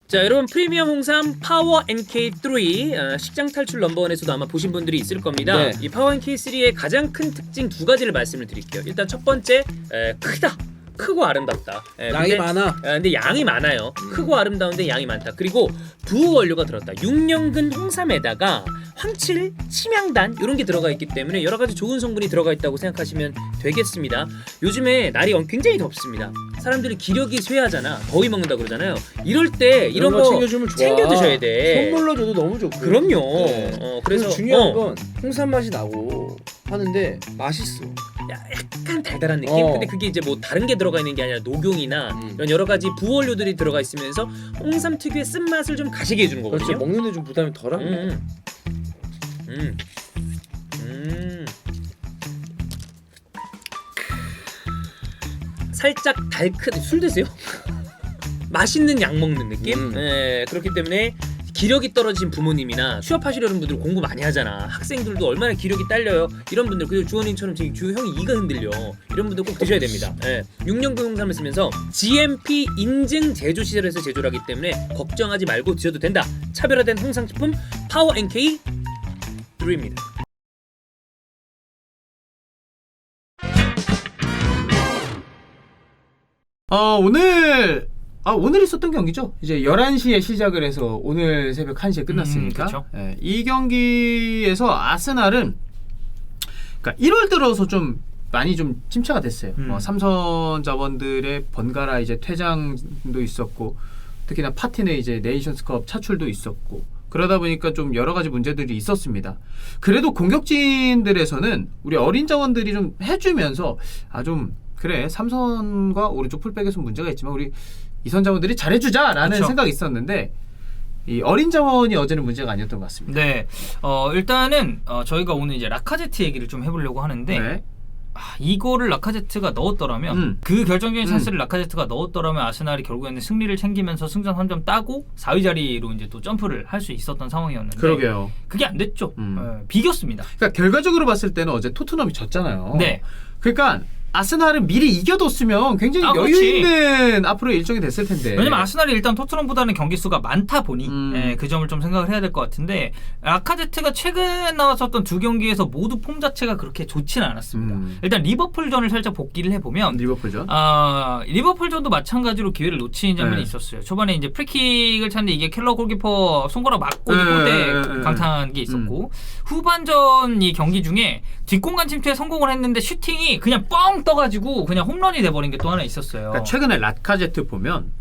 자, 여러분 프리미엄 홍삼 파워 NK3 식장 탈출 넘버원에서도 아마 보신 분들이 있을 겁니다. 네. 이 파워 NK3의 가장 큰 특징 두 가지를 말씀을 드릴게요. 일단 첫 번째, 크다. 크고 아름답다. 양이 많아. 근데 양이 많아요. 크고 아름다운데 양이 많다. 그리고 두 원료가 들었다. 6년근 홍삼에다가 황칠, 침향단 이런 게 들어가 있기 때문에 여러 가지 좋은 성분이 들어가 있다고 생각하시면 되겠습니다. 요즘에 날이 굉장히 덥습니다. 사람들이 기력이 쇠하잖아. 더위 먹는다 그러잖아요. 이럴 때 이런 거 챙겨주면 좋아. 챙겨 드셔야 돼. 선물로 줘도 너무 좋고. 그럼요. 네. 그래서 중요한 건 홍삼 맛이 나고 하는데 맛있어. 약간 달달한 느낌? 근데 그게 이제 뭐 다른 게 들어가 있는 게 아니라 녹용이나 이런 여러 가지 부원료들이 들어가 있으면서 홍삼 특유의 쓴맛을 좀 가시게 해주는 거거든요. 그렇죠. 먹는데 좀 부담이 덜합니다. 살짝 술 드세요? 맛있는 약 먹는 느낌? 네, 그렇기 때문에 기력이 떨어진 부모님이나 취업하시려는 분들 공부 많이 하잖아. 학생들도 얼마나 기력이 딸려요. 이런 분들, 그리고 주원님처럼 지금 형이 이가 흔들려. 이런 분들 꼭 드셔야 됩니다. 6년근 홍삼을 쓰면서 GMP 인증 제조 시설에서 제조를 하기 때문에 걱정하지 말고 드셔도 된다. 차별화된 홍삼 제품 파워 NK3입니다. 오늘 있었던 경기죠. 이제 11시에 시작을 해서 오늘 새벽 1시에 끝났으니까. 이 경기에서 아스날은 그러니까 1월 들어서 좀 많이 좀 침체가 됐어요. 삼선 자원들의 번갈아 이제 퇴장도 있었고, 특히나 파티는 이제 네이션스컵 차출도 있었고, 그러다 보니까 좀 여러 가지 문제들이 있었습니다. 그래도 공격진들에서는 우리 어린 자원들이 좀 해주면서 좀 그래, 삼선과 오른쪽 풀백에서 문제가 있지만 우리 이선 자원들이 잘해주자라는 그쵸. 생각이 있었는데, 이 어린 자원이 어제는 문제가 아니었던 것 같습니다. 네, 일단은 저희가 오늘 이제 라카제트 얘기를 좀 해보려고 하는데, 네. 이거를 라카제트가 넣었더라면 그 결정적인 찬스를 라카제트가 넣었더라면 아스날이 결국에는 승리를 챙기면서 승점 3점 따고 4위 자리로 이제 또 점프를 할 수 있었던 상황이었는데, 그러게요. 그게 안 됐죠. 비겼습니다. 그러니까 결과적으로 봤을 때는 어제 토트넘이 졌잖아요. 네. 그러니까 아스날은 미리 이겨뒀으면 굉장히 여유 그렇지. 있는 앞으로 일정이 됐을 텐데. 왜냐면 아스날이 일단 토트넘보다는 경기 수가 많다 보니 그 점을 좀 생각을 해야 될 것 같은데, 라카제트가 최근 나왔었던 두 경기에서 모두 폼 자체가 그렇게 좋지는 않았습니다. 일단 리버풀전을 살짝 복기를 해보면 리버풀전. 리버풀전도 마찬가지로 기회를 놓치는 장면이 있었어요. 초반에 이제 프리킥을 찼는데 이게 켈러 골키퍼 손가락 맞고 골대 강타한 게 있었고, 후반전 이 경기 중에 뒷공간 침투에 성공을 했는데 슈팅이 그냥 뻥 떠가지고 그냥 홈런이 돼버린 게 또 하나 있었어요. 그러니까 최근에 라카제트 보면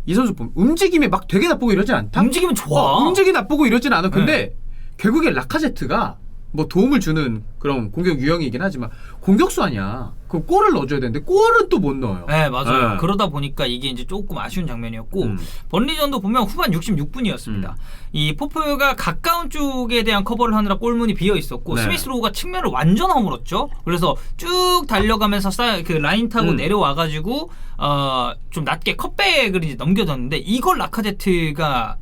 이 선수 보면 움직임이 막 되게 나쁘고 이러진 않다. 움직이면 좋아. 움직이 나쁘고 이러진 않아. 근데 결국에 라카제트가 뭐 도움을 주는 그런 공격 유형이긴 하지만 공격수 아니야. 그 골을 넣어줘야 되는데 골은 또 못 넣어요. 네, 맞아요. 그러다 보니까 이게 이제 조금 아쉬운 장면이었고, 번리전도 보면 후반 66분이었습니다. 이 포프가 가까운 쪽에 대한 커버를 하느라 골문이 비어 있었고, 스미스 로우가 측면을 완전 허물었죠. 그래서 쭉 달려가면서 그 라인 타고 내려와가지고 좀 낮게 컷백을 이제 넘겨줬는데, 이걸 라카제트가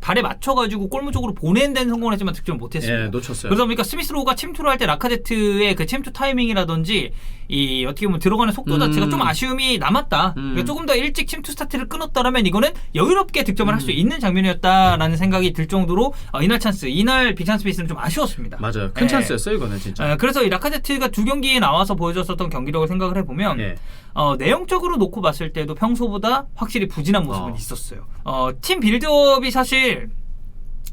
발에 맞춰가지고 골문 쪽으로 보낸 데는 성공을 했지만 득점을 못했습니다. 예, 놓쳤어요. 그러다 보니까 스미스 로우가 침투를 할 때 라카제트의 그 침투 타이밍이라든지 이 어떻게 보면 들어가는 속도 자체가 좀 아쉬움이 남았다. 그러니까 조금 더 일찍 침투 스타트를 끊었다면 이거는 여유롭게 득점을 할 수 있는 장면이었다라는 생각이 들 정도로 이날 빅찬스 베이스는 좀 아쉬웠습니다. 맞아요. 큰 찬스였어요 이거는 진짜. 그래서 이 라카제트가 두 경기에 나와서 보여줬었던 경기력을 생각을 해보면 내용적으로 놓고 봤을 때도 평소보다 확실히 부진한 모습은 있었어요. 팀 빌드업이 사실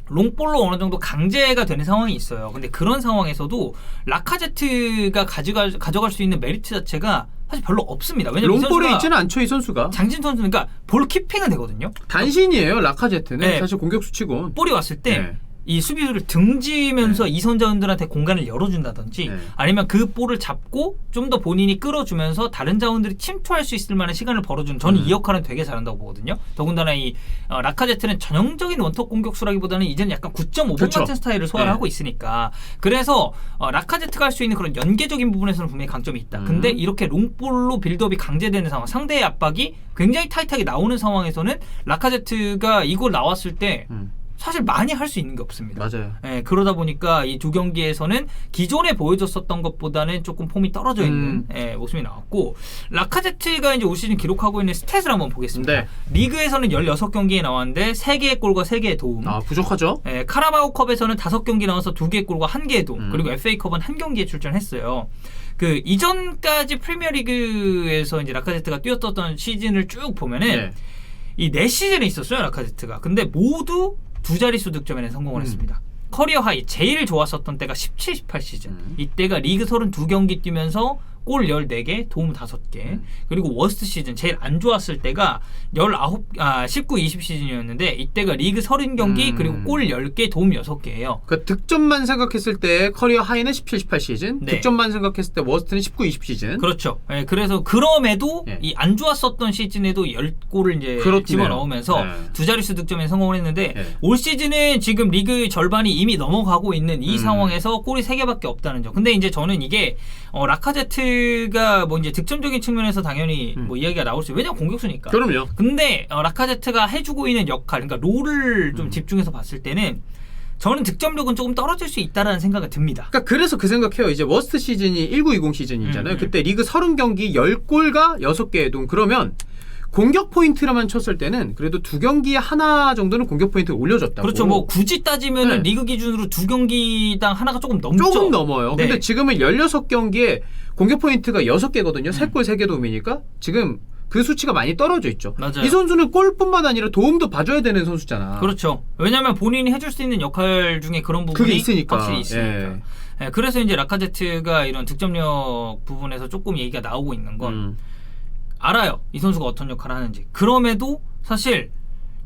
롱볼로 어느 정도 강제가 되는 상황이 있어요. 근데 그런 상황에서도 라카제트가 가져갈 수 있는 메리트 자체가 사실 별로 없습니다. 왜냐면 롱볼에 있지는 않죠 이 선수가. 장진 선수는 그러니까 볼 키핑은 되거든요. 단신이에요 라카제트는. 사실 공격수 치곤. 볼이 왔을 때 이 수비수를 등지면서 이선 자원들한테 공간을 열어준다든지 아니면 그 볼을 잡고 좀 더 본인이 끌어주면서 다른 자원들이 침투할 수 있을 만한 시간을 벌어주는, 저는 이 역할은 되게 잘한다고 보거든요. 더군다나 이 라카제트는 전형적인 원톱 공격수라기보다는 이제는 약간 9.5번 같은 스타일을 소화를 하고 있으니까, 그래서 라카제트가 할 수 있는 그런 연계적인 부분에서는 분명히 강점이 있다. 근데 이렇게 롱볼로 빌드업이 강제되는 상황, 상대의 압박이 굉장히 타이트하게 나오는 상황에서는 라카제트가 이걸 나왔을 때 사실 많이 할 수 있는 게 없습니다. 맞아요. 예, 그러다 보니까 이 두 경기에서는 기존에 보여줬었던 것보다는 조금 폼이 떨어져 있는 모습이 나왔고 라카제트가 이제 올 시즌 기록하고 있는 스탯을 한번 보겠습니다. 네. 리그에서는 16경기에 나왔는데 3개의 골과 3개의 도움. 아, 부족하죠? 예, 카라바오컵에서는 5경기 나와서 2개의 골과 1개의 도움. 그리고 FA컵은 1경기에 출전했어요. 그 이전까지 프리미어리그에서 이제 라카제트가 뛰었던 시즌을 쭉 보면은 네. 이 4시즌에 있었어요, 라카제트가. 근데 모두 두 자릿수 득점에는 성공을 했습니다. 커리어 하이 제일 좋았었던 때가 17, 18 시즌. 이때가 리그 32경기 뛰면서 골 14개, 도움 5개. 그리고 워스트 시즌 제일 안 좋았을 때가 19, 20 시즌이었는데 이때가 리그 30경기 그리고 골 10개, 도움 6개예요. 그 득점만 생각했을 때 커리어 하이는 17, 18 시즌, 네. 득점만 생각했을 때 워스트는 19, 20 시즌. 그렇죠. 예, 그래서 그럼에도 예. 이 안 좋았었던 시즌에도 10골을 이제 그렇네요. 집어넣으면서 집어넣으면서 두 자릿수 득점에 성공을 했는데 예. 올 시즌은 지금 리그 절반이 이미 넘어가고 있는 이 상황에서 골이 3개밖에 없다는 점. 근데 이제 저는 이게 라카제트가 뭐 이제 득점적인 측면에서 당연히 뭐 이야기가 나올 수 있어요. 왜냐면 공격수니까. 그럼요. 근데 라카제트가 해주고 있는 역할, 그러니까 롤을 좀 집중해서 봤을 때는 저는 득점력은 조금 떨어질 수 있다라는 생각이 듭니다. 그러니까 그래서 그 생각해요. 이제 워스트 시즌이 1920 시즌이잖아요. 그때 리그 30경기 10골과 6개의 동. 그러면 공격 포인트로만 쳤을 때는 그래도 2경기에 하나 정도는 공격 포인트를 올려줬다고. 그렇죠. 뭐 굳이 따지면 네. 리그 기준으로 2경기당 하나가 조금 넘죠. 조금 넘어요. 네. 근데 지금은 16경기에 공격 포인트가 6개거든요. 3골 3개 도움이니까 지금 그 수치가 많이 떨어져 있죠. 맞아요. 이 선수는 골뿐만 아니라 도움도 봐줘야 되는 선수잖아. 그렇죠. 왜냐하면 본인이 해줄 수 있는 역할 중에 그런 부분이 그게 있으니까. 확실히 있으니까. 예, 그래서 이제 라카제트가 이런 득점력 부분에서 조금 얘기가 나오고 있는 건 알아요. 이 선수가 어떤 역할을 하는지. 그럼에도 사실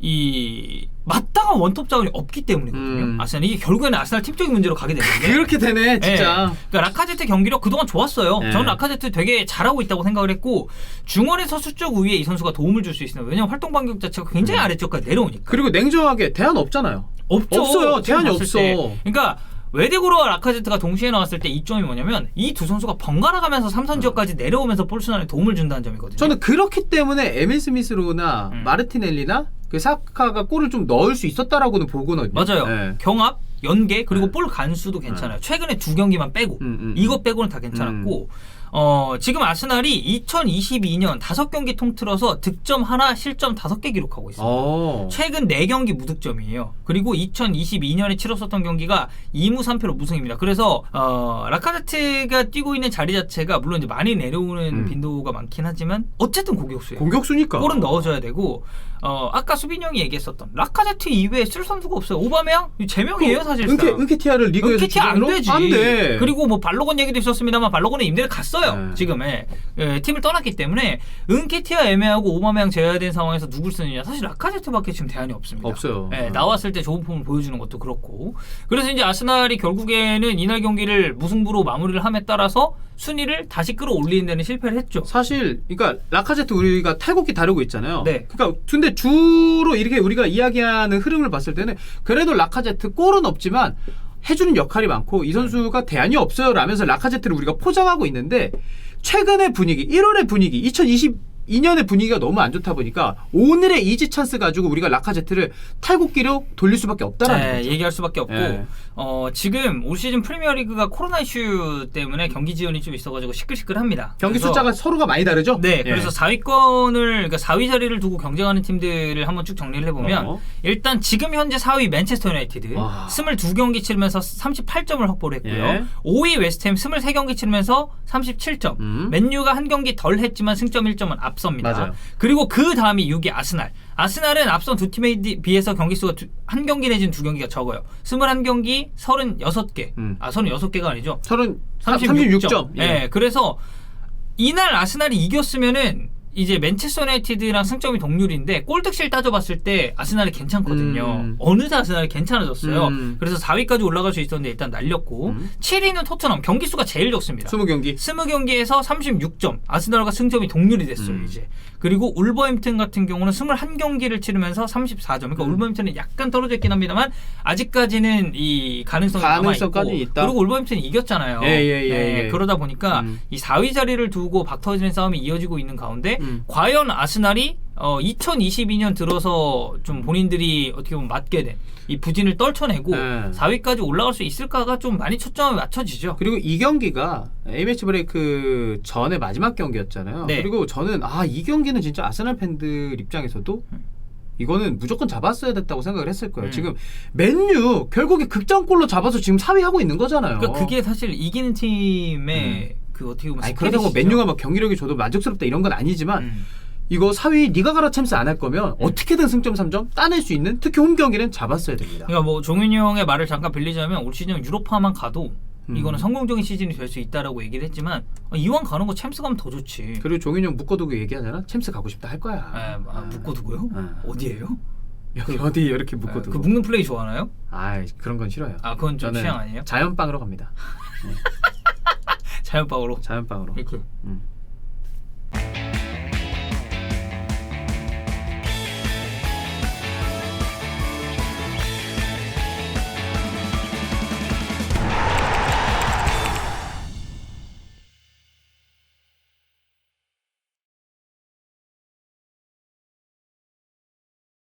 이 마땅한 원톱 자원이 없기 때문이거든요. 아스날 이게 결국에는 아스날 팀적인 문제로 가게 되는데. 그렇게 되네, 진짜. 그러니까 라카제트 경기력 그동안 좋았어요. 네. 저는 라카제트 되게 잘하고 있다고 생각을 했고 중원에서 수적 우위에 이 선수가 도움을 줄 수 있어요. 왜냐면 활동 반경 자체가 굉장히 아래쪽까지 내려오니까. 그리고 냉정하게 대안 없잖아요. 없죠. 없어요. 지금 대안이 봤을 없어. 때. 그러니까 외대고로와 라카제트가 동시에 나왔을 때 이점이 뭐냐면 이 두 선수가 번갈아 가면서 3선 지역까지 내려오면서 볼 순환에 도움을 준다는 점이거든요. 저는 그렇기 때문에 에밀 스미스로나 마르티넬리나 그 사카가 골을 좀 넣을 수 있었다라고는 보거든요. 맞아요. 네. 경합, 연계 그리고 볼 간수도 괜찮아요. 최근에 2경기만 빼고 이것 빼고는 다 괜찮았고 지금 아스날이 2022년 5경기 통틀어서 득점 하나, 실점 5개 기록하고 있습니다. 최근 4경기 무득점이에요. 그리고 2022년에 치렀었던 경기가 2무 3패로 무승입니다. 그래서 라카제트가 뛰고 있는 자리 자체가 물론 이제 많이 내려오는 빈도가 많긴 하지만 어쨌든 공격수예요. 공격수니까. 골은 넣어줘야 되고 아까 수빈 형이 얘기했었던 라카제트 이외에 쓸 선수가 없어요. 오바메양 제명이에요 사실상. 은케티아를 리그에서 은케티아 안 되지. 안 돼. 그리고 뭐 발로건 얘기도 있었습니다만 발로건은 임대를 갔어요. 네. 지금에 팀을 떠났기 때문에 은케티아 애매하고 오바메양 제외된 상황에서 누굴 쓰느냐 사실 라카제트밖에 지금 대안이 없습니다. 없어요. 나왔을 때 좋은 폼을 보여주는 것도 그렇고 그래서 이제 아스날이 결국에는 이날 경기를 무승부로 마무리를 함에 따라서 순위를 다시 끌어올리는 데는 실패를 했죠. 사실 그러니까 라카제트 우리가 탈곡기 다루고 있잖아요. 네. 그러니까 근데 주로 이렇게 우리가 이야기하는 흐름을 봤을 때는 그래도 라카제트 골은 없지만 해주는 역할이 많고 이 선수가 대안이 없어요 라면서 라카제트를 우리가 포장하고 있는데 최근의 분위기 1월의 분위기 2022년의 분위기가 너무 안 좋다 보니까 오늘의 이지 찬스 가지고 우리가 라카제트를 탈곡기로 돌릴 수밖에 없다라는 거죠. 얘기할 수밖에 없고 네. 지금 올 시즌 프리미어리그가 코로나 이슈 때문에 경기 지연이 좀 있어가지고 시끌시끌합니다. 경기 그래서 숫자가 서로가 많이 다르죠? 네, 그래서 4위권을 그러니까 4위 자리를 두고 경쟁하는 팀들을 한번 쭉 정리를 해보면 일단 지금 현재 4위 맨체스터 유나이티드 22경기 치르면서 38점을 확보를 했고요. 5위 웨스트햄 23경기 치르면서 37점. 맨유가 한 경기 덜 했지만 승점 1점은 앞섭니다. 맞아요. 그리고 그 다음이 6위 아스날. 아스날은 앞선 두 팀에 비해서 경기 수가 한 경기 내지는 2경기가 적어요. 21경기 36개. 36개가 아니죠. 36점. 네, 그래서 이날 아스날이 이겼으면은 이제 맨체스터 유나이티드랑 승점이 동률인데 골득실 따져봤을 때 아스날이 괜찮거든요. 어느새 아스날이 괜찮아졌어요. 그래서 4위까지 올라갈 수 있었는데 일단 날렸고 7위는 토트넘 경기 수가 제일 적습니다. 20경기. 20경기에서 36점. 아스날과 승점이 동률이 됐어요, 이제. 그리고 울버햄튼 같은 경우는 21경기를 치르면서 34점. 그러니까 울버햄튼은 약간 떨어져 있긴 합니다만 아직까지는 이 가능성이 남아있고. 있다. 그리고 울버햄튼이 이겼잖아요. 예. 그러다 보니까 이 4위 자리를 두고 박터지는 싸움이 이어지고 있는 가운데 과연 아스날이 2022년 들어서 좀 본인들이 어떻게 보면 맞게 된 이 부진을 떨쳐내고 네. 4위까지 올라갈 수 있을까가 좀 많이 초점이 맞춰지죠. 그리고 이 경기가 A매치 브레이크 전에 마지막 경기였잖아요. 네. 그리고 저는 이 경기는 진짜 아스날 팬들 입장에서도 이거는 무조건 잡았어야 됐다고 생각을 했을 거예요. 지금 맨유 결국에 극장골로 잡아서 지금 4위 하고 있는 거잖아요. 그러니까 그게 사실 이기는 팀의 그 어떻게 보면 아니 그렇다고 스피릿이죠. 맨유가 막 경기력이 줘도 만족스럽다 이런 건 아니지만 이거 4위 네가 가라 챔스 안 할 거면 어떻게든 승점 3점 따낼 수 있는 특히 홈 경기는 잡았어야 됩니다. 그러니까 뭐 종윤이 형의 말을 잠깐 빌리자면 올 시즌 유로파만 가도 이거는 성공적인 시즌이 될 수 있다라고 얘기를 했지만 이왕 가는 거 챔스 가면 더 좋지. 그리고 종윤이 형 묶어두고 얘기하잖아. 챔스 가고 싶다 할 거야. 묶어두고요? 어디에요? 여기 어디 이렇게 묶어두고. 그 묶는 플레이 좋아하나요? 아 그런 건 싫어요. 그건 좀 저는 취향 아니에요? 자연빵으로 갑니다. 자연빵으로. 자연빵으로. 이렇게.